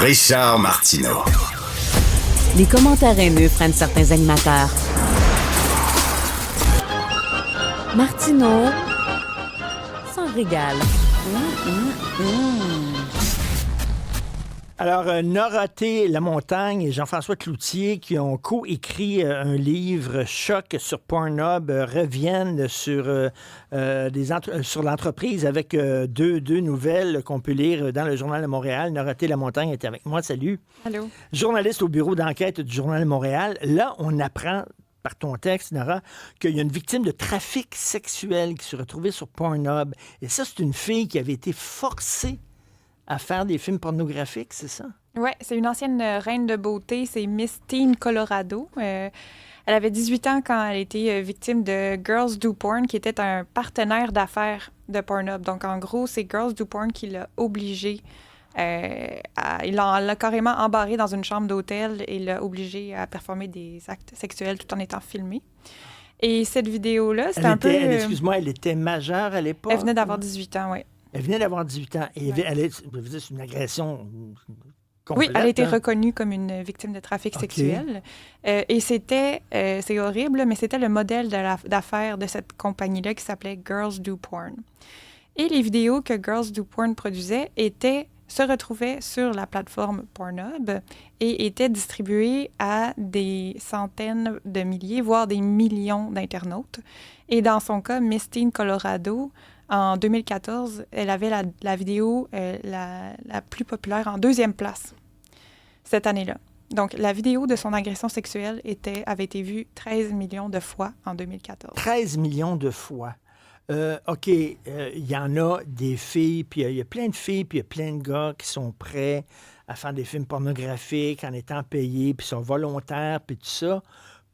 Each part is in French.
Richard Martineau. Les commentaires haineux freinent certains animateurs. Martineau s'en régale. Alors, Norothée Lamontagne et Jean-François Cloutier, qui ont co-écrit un livre choc sur Pornhub, reviennent sur, sur l'entreprise avec deux nouvelles qu'on peut lire dans le Journal de Montréal. Norothée Lamontagne est avec moi. Salut. Allô. Journaliste au bureau d'enquête du Journal de Montréal. Là, on apprend par ton texte, Nora, qu'il y a une victime de trafic sexuel qui se retrouvait sur Pornhub. Et ça, c'est une fille qui avait été forcée à faire des films pornographiques, c'est ça? Oui, c'est une ancienne reine de beauté, c'est Miss Teen Colorado. Elle avait 18 ans quand elle était victime de Girls Do Porn, qui était un partenaire d'affaires de Pornhub. Donc, en gros, c'est Girls Do Porn qui l'a obligée. Il l'a carrément embarrée dans une chambre d'hôtel et l'a obligée à performer des actes sexuels tout en étant filmée. Et cette vidéo-là, c'était un peu... Excuse-moi, elle était majeure à l'époque? Elle venait d'avoir 18 ans, oui. Elle venait d'avoir 18 ans. Et c'est une agression complète. Oui, elle a été reconnue comme une victime de trafic sexuel. Et c'était, c'est horrible, mais c'était le modèle d'affaires de cette compagnie-là qui s'appelait Girls Do Porn. Et les vidéos que Girls Do Porn produisait se retrouvaient sur la plateforme Pornhub et étaient distribuées à des centaines de milliers, voire des millions d'internautes. Et dans son cas, Miss Teen Colorado, en 2014, elle avait la vidéo la plus populaire en deuxième place cette année-là. Donc, la vidéo de son agression sexuelle avait été vue 13 millions de fois en 2014. 13 millions de fois. OK, il y en a des filles, puis il y a plein de filles, puis il y a plein de gars qui sont prêts à faire des films pornographiques en étant payés, puis sont volontaires, puis tout ça.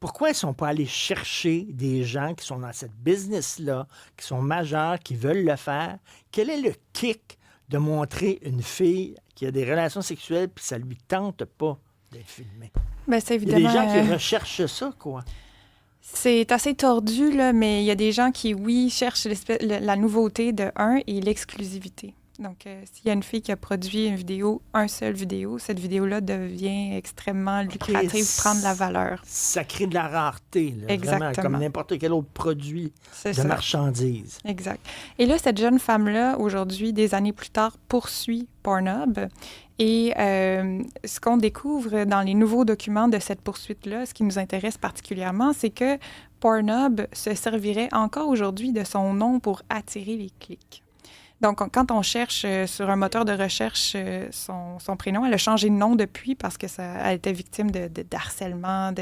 Pourquoi ils ne sont pas allés chercher des gens qui sont dans cette business-là, qui sont majeurs, qui veulent le faire? Quel est le kick de montrer une fille qui a des relations sexuelles puis ça ne lui tente pas d'être filmée? Bien, c'est évidemment... Il y a des gens qui recherchent ça, quoi. C'est assez tordu, là, mais il y a des gens qui, oui, cherchent la nouveauté de un et l'exclusivité. Donc, s'il y a une fille qui a produit une seule vidéo, cette vidéo-là devient extrêmement lucrative, prend de la valeur. Ça crée de la rareté, là, exactement. Vraiment, comme n'importe quel autre produit marchandise. Exact. Et là, cette jeune femme-là, aujourd'hui, des années plus tard, poursuit Pornhub. Et ce qu'on découvre dans les nouveaux documents de cette poursuite-là, ce qui nous intéresse particulièrement, c'est que Pornhub se servirait encore aujourd'hui de son nom pour attirer les clics. Donc, quand on cherche sur un moteur de recherche son prénom, elle a changé de nom depuis parce que elle était victime de harcèlement.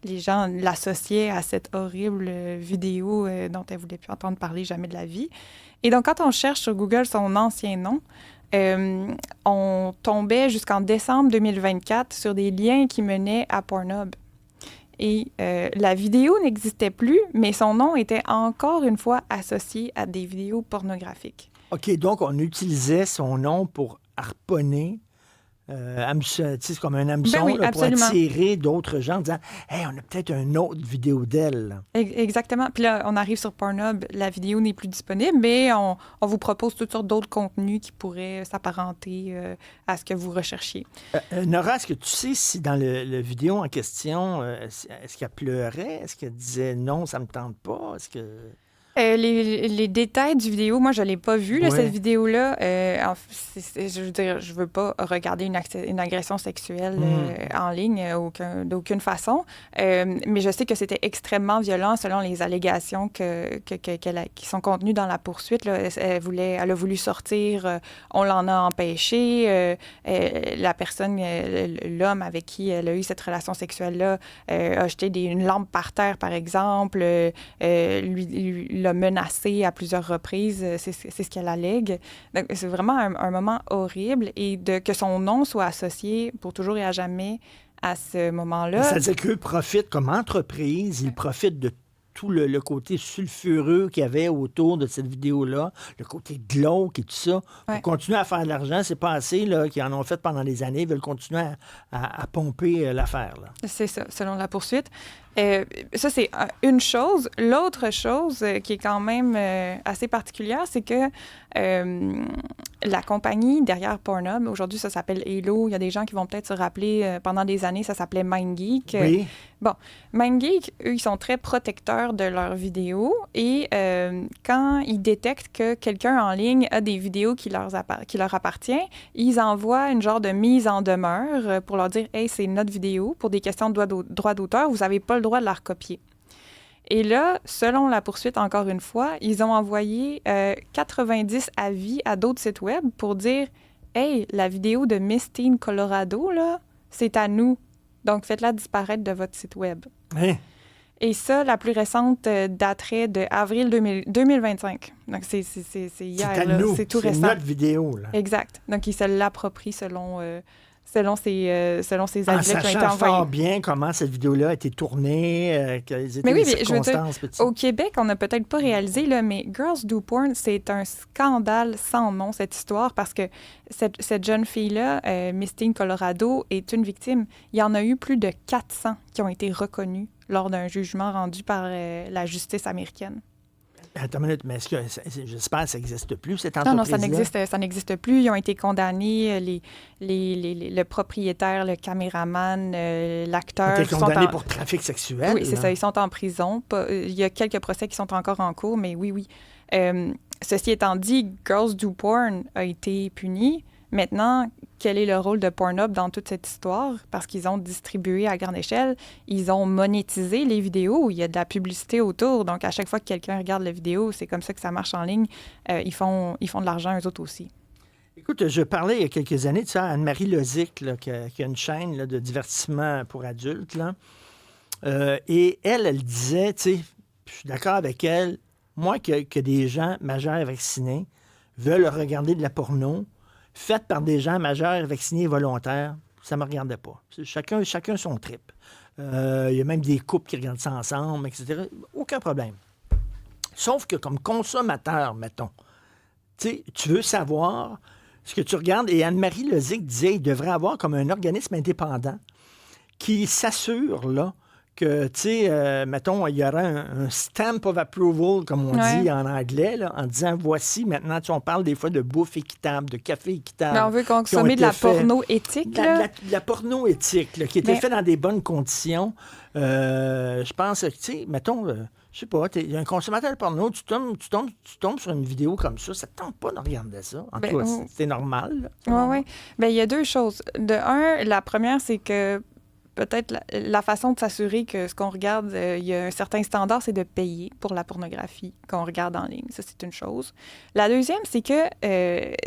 Les gens l'associaient à cette horrible vidéo dont elle ne voulait plus entendre parler jamais de la vie. Et donc, quand on cherche sur Google son ancien nom, on tombait jusqu'en décembre 2024 sur des liens qui menaient à Pornhub. Et la vidéo n'existait plus, mais son nom était encore une fois associé à des vidéos pornographiques. OK, donc on utilisait son nom pour harponner, c'est comme un hameçon, oui, là, pour attirer d'autres gens en disant « Hey, on a peut-être une autre vidéo d'elle. » Exactement. Puis là, on arrive sur Pornhub, la vidéo n'est plus disponible, mais on vous propose toutes sortes d'autres contenus qui pourraient s'apparenter à ce que vous recherchiez. Nora, est-ce que tu sais si dans le vidéo en question, est-ce qu'elle pleurait? Est-ce qu'elle disait « Non, ça me tente pas? » Est-ce que... Les détails du vidéo, moi, je ne l'ai pas vu, là, cette vidéo-là. Je veux dire, je ne veux pas regarder une agression sexuelle en ligne d'aucune façon. Mais je sais que c'était extrêmement violent selon les allégations qui sont contenues dans la poursuite. Là. Elle a voulu sortir, on l'en a empêché. La personne, l'homme avec qui elle a eu cette relation sexuelle-là, a jeté une lampe par terre, par exemple. Lui l'a menacé à plusieurs reprises. C'est ce qu'elle allègue. Donc, c'est vraiment un moment horrible. Et que son nom soit associé pour toujours et à jamais à ce moment-là. C'est-à-dire qu'eux profitent comme entreprise, ils profitent de tout le côté sulfureux qu'il y avait autour de cette vidéo-là, le côté glauque et tout ça, pour continuer à faire de l'argent. C'est pas assez là, qu'ils en ont fait pendant des années. Ils veulent continuer à pomper l'affaire. Là. C'est ça, selon la poursuite. Ça, c'est une chose. L'autre chose qui est quand même assez particulière, c'est que la compagnie derrière Pornhub, aujourd'hui, ça s'appelle Halo. Il y a des gens qui vont peut-être se rappeler, pendant des années, ça s'appelait MindGeek. Oui. Bon, MindGeek, eux, ils sont très protecteurs de leurs vidéos et quand ils détectent que quelqu'un en ligne a des vidéos qui leur appartiennent, ils envoient une genre de mise en demeure pour leur dire « Hey, c'est notre vidéo. Pour des questions de droit d'auteur, vous n'avez pas le droit de la recopier. » Et là, selon la poursuite, encore une fois, ils ont envoyé 90 avis à d'autres sites web pour dire « Hey, la vidéo de Miss Teen Colorado, là, c'est à nous. Donc, faites-la disparaître de votre site web. » Hein? Et ça, la plus récente daterait de avril 2025. Donc, c'est hier, C'est à là. nous. C'est tout C'est récent. notre vidéo, là. Exact. Donc, ils se l'approprient selon ces En avis qui ont été sachant envoyés. fort bien comment cette vidéo-là a été tournée, quelles étaient Mais oui, les mais je veux dire, circonstances. puis tout ça. au Québec, on n'a peut-être pas réalisé, là, mais Girls Do Porn, c'est un scandale sans nom, cette histoire, parce que cette jeune fille-là, Miss Teen Colorado, est une victime. Il y en a eu plus de 400 qui ont été reconnus lors d'un jugement rendu par la justice américaine. Attends une minute, mais est-ce que, j'espère que ça n'existe plus, cette Non, entreprise-là? ça n'existe plus. Ils ont été condamnés, le propriétaire, le caméraman, l'acteur. Ils ont été condamnés pour trafic sexuel. Oui, c'est là. ça. Ils sont en prison. Il y a quelques procès qui sont encore en cours, mais oui. Ceci étant dit, Girls Do Porn a été puni. Maintenant, quel est le rôle de Pornhub dans toute cette histoire? Parce qu'ils ont distribué à grande échelle, ils ont monétisé les vidéos, il y a de la publicité autour. Donc, à chaque fois que quelqu'un regarde la vidéo, c'est comme ça que ça marche en ligne. Ils font de l'argent, eux autres aussi. Écoute, je parlais il y a quelques années de ça à Anne-Marie Lozic, là, qui a une chaîne là, de divertissement pour adultes. Là. Et elle disait, tu sais, je suis d'accord avec elle, moi, que des gens majeurs vaccinés veulent regarder de la porno faite par des gens majeurs vaccinés et volontaires, ça ne me regardait pas. Chacun son trip. Il y a même des couples qui regardent ça ensemble, etc. Aucun problème. Sauf que comme consommateur, mettons, tu veux savoir ce que tu regardes. Et Anne-Marie Lozic disait qu'il devrait avoir comme un organisme indépendant qui s'assure là, que, tu sais, mettons, il y aura un stamp of approval, comme on dit en anglais, là, en disant, voici, maintenant, on parle des fois de bouffe équitable, de café équitable. Mais on veut consommer de la porno éthique, là. De la porno éthique, là, qui était faite dans des bonnes conditions. Je pense, tu sais, mettons, je sais pas, il y a un consommateur de porno, tu tombes sur une vidéo comme ça ne te tente pas de regarder ça. En tout cas, c'est normal. Oui. Bien, il y a deux choses. De un, la première, c'est que peut-être la façon de s'assurer que ce qu'on regarde, il y a un certain standard, c'est de payer pour la pornographie qu'on regarde en ligne. Ça, c'est une chose. La deuxième, c'est que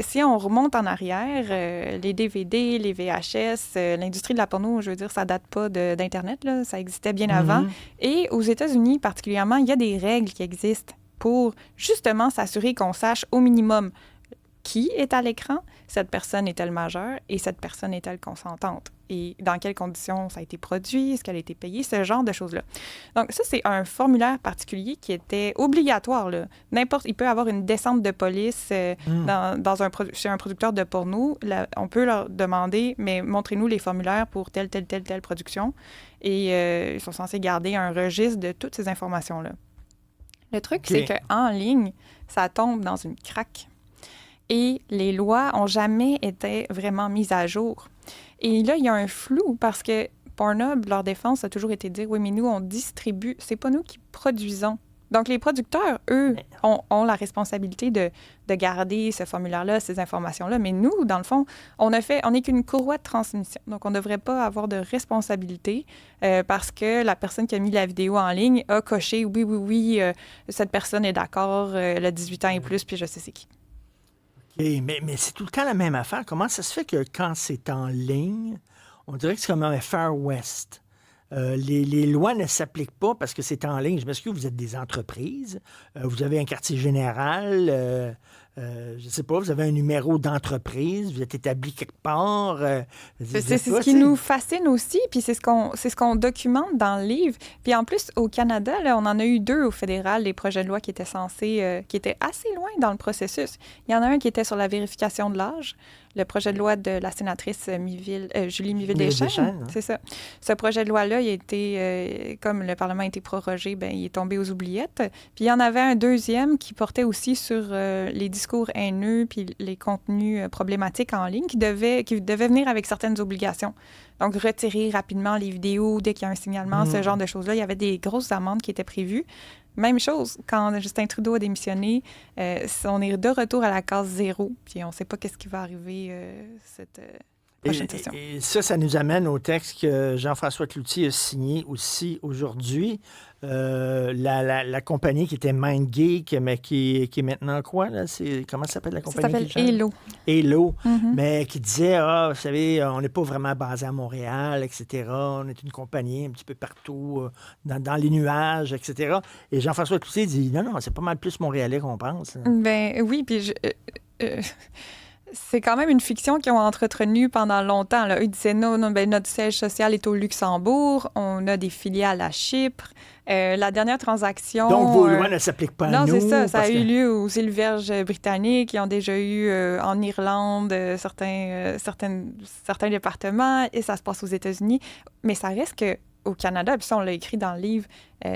si on remonte en arrière, les DVD, les VHS, l'industrie de la porno, je veux dire, ça date pas d'Internet, là, ça existait bien avant. Et aux États-Unis, particulièrement, il y a des règles qui existent pour justement s'assurer qu'on sache au minimum qui est à l'écran, cette personne est-elle majeure et cette personne est-elle consentante? Et dans quelles conditions ça a été produit, est-ce qu'elle a été payée, ce genre de choses-là. Donc ça, c'est un formulaire particulier qui était obligatoire. Là. Il peut y avoir une descente de police chez un producteur de porno. Là, on peut leur demander, mais montrez-nous les formulaires pour telle production. Et ils sont censés garder un registre de toutes ces informations-là. Le truc, c'est qu'en ligne, ça tombe dans une craque. Et les lois n'ont jamais été vraiment mises à jour. Et là, il y a un flou parce que Pornhub, leur défense a toujours été de dire « Oui, mais nous, on distribue. C'est pas nous qui produisons. » Donc, les producteurs, eux, ont la responsabilité de garder ce formulaire-là, ces informations-là. Mais nous, dans le fond, on n'est qu'une courroie de transmission. Donc, on ne devrait pas avoir de responsabilité parce que la personne qui a mis la vidéo en ligne a coché « Oui, cette personne est d'accord, elle a 18 ans et plus, puis je sais c'est qui. » Okay, mais c'est tout le temps la même affaire. Comment ça se fait que quand c'est en ligne, on dirait que c'est comme un Far West? Les lois ne s'appliquent pas parce que c'est en ligne. Je m'excuse, vous êtes des entreprises, vous avez un quartier général, je ne sais pas, vous avez un numéro d'entreprise, vous êtes établi quelque part. C'est ce qui nous fascine aussi, puis c'est ce qu'on documente dans le livre. Puis en plus, au Canada, là, on en a eu 2 au fédéral, les projets de loi qui étaient assez loin dans le processus. Il y en a un qui était sur la vérification de l'âge. le projet de loi de la sénatrice Julie Miville-Deschênes, Miville-Deschênes. hein. C'est ça. Ce projet de loi-là, il a été, comme le Parlement a été prorogé, ben, il est tombé aux oubliettes. Puis il y en avait un deuxième qui portait aussi sur les discours haineux puis les contenus problématiques en ligne qui devait venir avec certaines obligations. Donc, retirer rapidement les vidéos dès qu'il y a un signalement, ce genre de choses-là. Il y avait des grosses amendes qui étaient prévues. Même chose, quand Justin Trudeau a démissionné, on est de retour à la case 0, puis on ne sait pas qu'est-ce qui va arriver cette prochaine session. Et ça nous amène au texte que Jean-François Cloutier a signé aussi aujourd'hui. La compagnie qui était MindGeek, mais qui est maintenant quoi, là? Comment ça s'appelle la compagnie? Ça s'appelle Halo. Halo, mais qui disait, vous savez, on n'est pas vraiment basé à Montréal, etc. On est une compagnie un petit peu partout, dans les nuages, etc. Et Jean-François Cloutier dit, non, c'est pas mal plus montréalais qu'on pense. Ben oui, puis c'est quand même une fiction qu'ils ont entretenue pendant longtemps. Là. Ils disaient, non, ben, notre siège social est au Luxembourg, on a des filiales à Chypre. La dernière transaction... Donc, vos lois ne s'appliquent pas à nous. Non, c'est ça. Ça a eu lieu aux îles Vierges britanniques. Ils ont déjà eu en Irlande certains départements et ça se passe aux États-Unis. Mais ça reste qu'au Canada, puis ça, on l'a écrit dans le livre,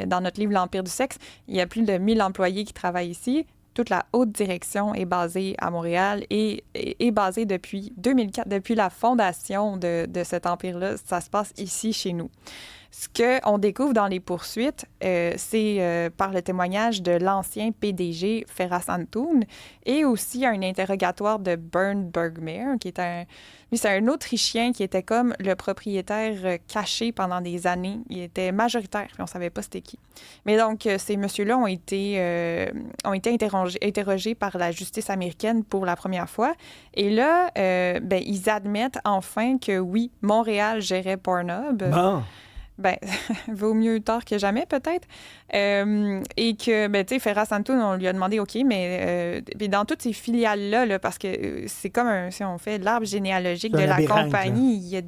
dans notre livre L'Empire du sexe, il y a plus de 1000 employés qui travaillent ici. Toute la haute direction est basée à Montréal et est basée depuis 2004, depuis la fondation de cet empire-là. Ça se passe ici, chez nous. Ce qu'on découvre dans les poursuites, c'est par le témoignage de l'ancien PDG Ferras Antoun et aussi un interrogatoire de Bernd Bergmeyer, qui est c'est un Autrichien qui était comme le propriétaire caché pendant des années. Il était majoritaire, puis on ne savait pas c'était qui. Mais donc, ces messieurs-là ont été interrogés par la justice américaine pour la première fois. Et là, ils admettent enfin que oui, Montréal gérait Pornhub. Bon. Ben, vaut mieux tard que jamais, peut-être. Et que, tu sais, Ferras Antoun, on lui a demandé, OK, mais dans toutes ces filiales-là, parce que c'est comme si on fait l'arbre généalogique de la compagnie, il y a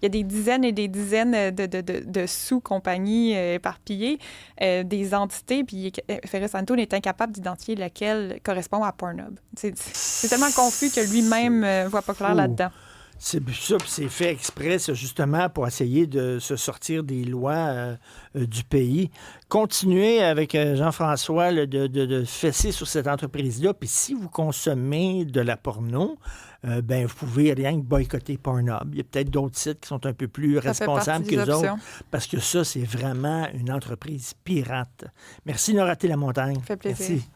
des dizaines et des dizaines de sous-compagnies éparpillées, des entités, puis Ferras Antoun est incapable d'identifier laquelle correspond à Pornhub. C'est tellement confus que lui-même ne voit pas clair là-dedans. C'est ça, puis c'est fait exprès, c'est justement pour essayer de se sortir des lois du pays. Continuez avec Jean-François de fesser sur cette entreprise-là. Puis si vous consommez de la porno, vous pouvez rien que boycotter Pornhub. Il y a peut-être d'autres sites qui sont un peu plus responsables qu'eux autres. Parce que ça, c'est vraiment une entreprise pirate. Merci, Nora T. Lamontagne. Ça fait plaisir. Merci.